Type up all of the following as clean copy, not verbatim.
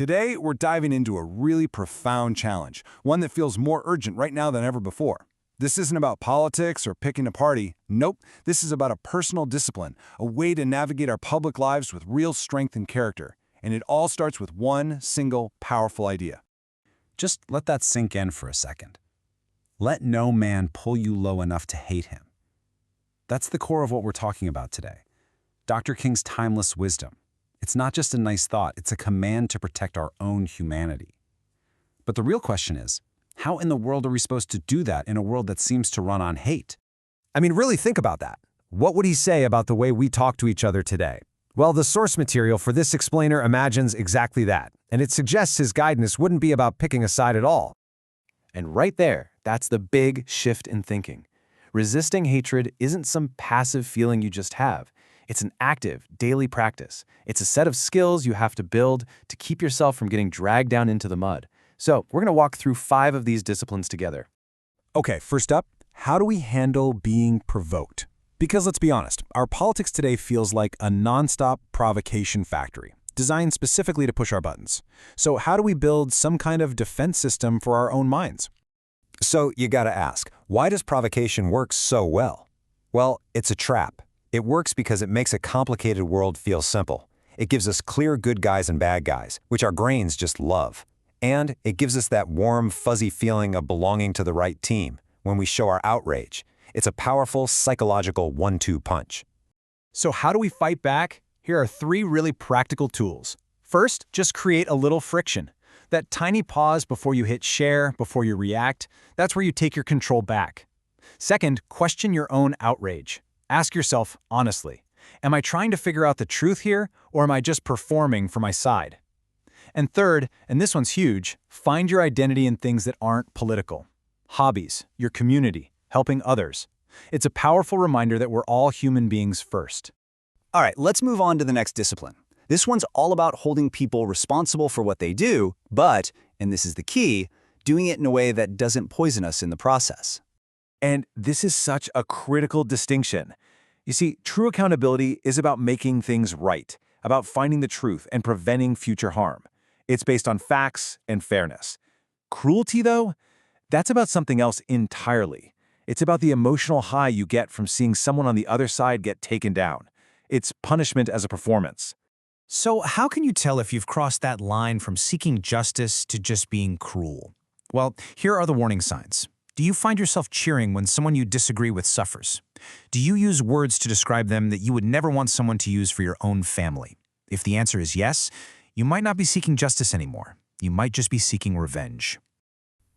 Today, we're diving into a really profound challenge, one that feels more urgent right now than ever before. This isn't about politics or picking a party. Nope, this is about a personal discipline, a way to navigate our public lives with real strength and character. And it all starts with one single, powerful idea. Just let that sink in for a second. Let no man pull you low enough to hate him. That's the core of what we're talking about today. Dr. King's timeless wisdom. It's not just a nice thought, it's a command to protect our own humanity. But the real question is, how in the world are we supposed to do that in a world that seems to run on hate? I mean, really think about that. What would he say about the way we talk to each other today? Well, the source material for this explainer imagines exactly that, and it suggests his guidance wouldn't be about picking a side at all. And right there, that's the big shift in thinking. Resisting hatred isn't some passive feeling you just have. It's an active, daily practice. It's a set of skills you have to build to keep yourself from getting dragged down into the mud. So we're going to walk through 5 of these disciplines together. Okay, first up, how do we handle being provoked? Because let's be honest, our politics today feels like a nonstop provocation factory, designed specifically to push our buttons. So how do we build some kind of defense system for our own minds? So you gotta ask, why does provocation work so well? Well, it's a trap. It works because it makes a complicated world feel simple. It gives us clear good guys and bad guys, which our brains just love. And it gives us that warm, fuzzy feeling of belonging to the right team when we show our outrage. It's a powerful psychological 1-2 punch. So how do we fight back? Here are 3 really practical tools. First, just create a little friction. That tiny pause before you hit share, before you react, that's where you take your control back. Second, question your own outrage. Ask yourself honestly, am I trying to figure out the truth here, or am I just performing for my side? And third, and this one's huge, find your identity in things that aren't political. Hobbies, your community, helping others. It's a powerful reminder that we're all human beings first. All right, let's move on to the next discipline. This one's all about holding people responsible for what they do, but, and this is the key, doing it in a way that doesn't poison us in the process. And this is such a critical distinction. You see, true accountability is about making things right, about finding the truth and preventing future harm. It's based on facts and fairness. Cruelty, though, that's about something else entirely. It's about the emotional high you get from seeing someone on the other side get taken down. It's punishment as a performance. So how can you tell if you've crossed that line from seeking justice to just being cruel? Well, here are the warning signs. Do you find yourself cheering when someone you disagree with suffers? Do you use words to describe them that you would never want someone to use for your own family? If the answer is yes, you might not be seeking justice anymore. You might just be seeking revenge.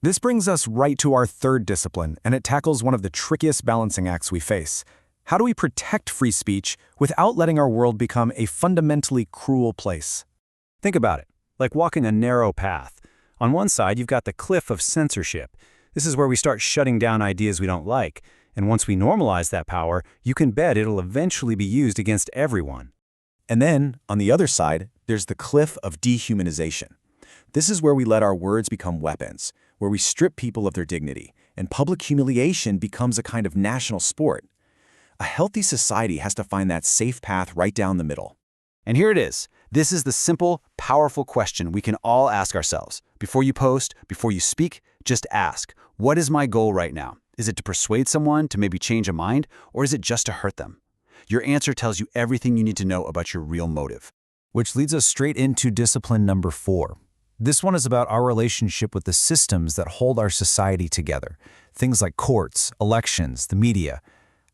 This brings us right to our third discipline, and it tackles one of the trickiest balancing acts we face. How do we protect free speech without letting our world become a fundamentally cruel place? Think about it, like walking a narrow path. On one side, you've got the cliff of censorship. This is where we start shutting down ideas we don't like, and once we normalize that power, you can bet it'll eventually be used against everyone. And then, on the other side, there's the cliff of dehumanization. This is where we let our words become weapons, where we strip people of their dignity, and public humiliation becomes a kind of national sport. A healthy society has to find that safe path right down the middle. And here it is. This is the simple, powerful question we can all ask ourselves. Before you post, before you speak, just ask, what is my goal right now? Is it to persuade someone, to maybe change a mind, or is it just to hurt them? Your answer tells you everything you need to know about your real motive. Which leads us straight into discipline number 4. This one is about our relationship with the systems that hold our society together. Things like courts, elections, the media.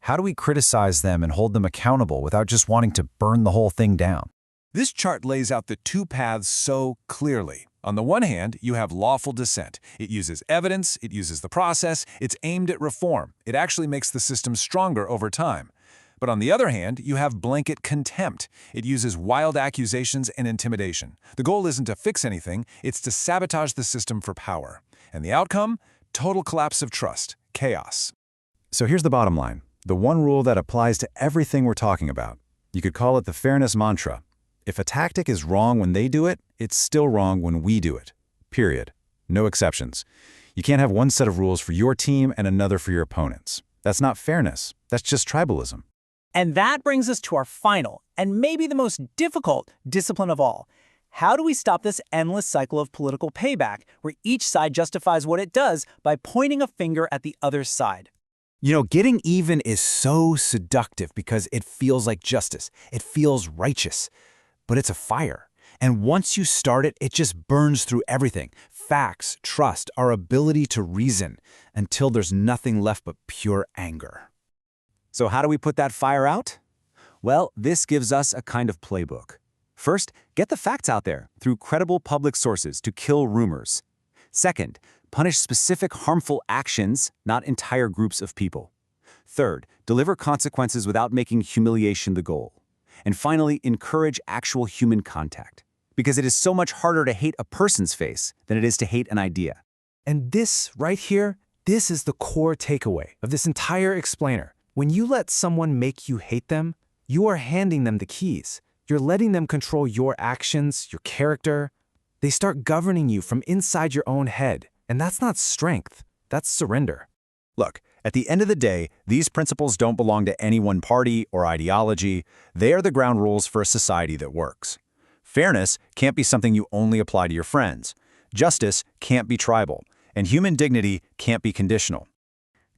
How do we criticize them and hold them accountable without just wanting to burn the whole thing down? This chart lays out the 2 paths so clearly. On the one hand, you have lawful dissent. It uses evidence, it uses the process, it's aimed at reform. It actually makes the system stronger over time. But on the other hand, you have blanket contempt. It uses wild accusations and intimidation. The goal isn't to fix anything, it's to sabotage the system for power. And the outcome? Total collapse of trust, chaos. So here's the bottom line, the one rule that applies to everything we're talking about. You could call it the fairness mantra. If a tactic is wrong when they do it, it's still wrong when we do it. Period. No exceptions. You can't have one set of rules for your team and another for your opponents. That's not fairness. That's just tribalism. And that brings us to our final, and maybe the most difficult discipline of all. how do we stop this endless cycle of political payback, where each side justifies what it does by pointing a finger at the other side? Getting even is so seductive because it feels like justice. It feels righteous. But it's a fire. And once you start it, it just burns through everything. Facts, trust, our ability to reason, until there's nothing left but pure anger. So how do we put that fire out? Well, this gives us a kind of playbook. First, get the facts out there through credible public sources to kill rumors. Second, punish specific harmful actions, not entire groups of people. Third, deliver consequences without making humiliation the goal. And finally, encourage actual human contact, because it is so much harder to hate a person's face than it is to hate an idea. And this right here, this is the core takeaway of this entire explainer. When you let someone make you hate them, you are handing them the keys. You're letting them control your actions, your character. They start governing you from inside your own head. And that's not strength, that's surrender. Look, at the end of the day, these principles don't belong to any one party or ideology. They are the ground rules for a society that works. Fairness can't be something you only apply to your friends. Justice can't be tribal. And human dignity can't be conditional.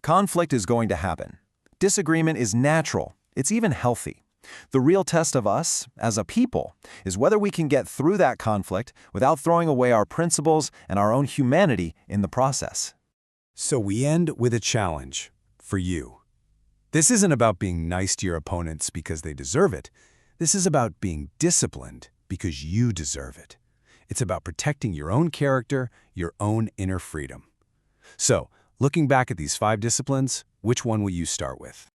Conflict is going to happen. Disagreement is natural. It's even healthy. The real test of us, as a people, is whether we can get through that conflict without throwing away our principles and our own humanity in the process. So we end with a challenge for you. This isn't about being nice to your opponents because they deserve it. This is about being disciplined because you deserve it. It's about protecting your own character, your own inner freedom. So, looking back at these 5 disciplines, which one will you start with?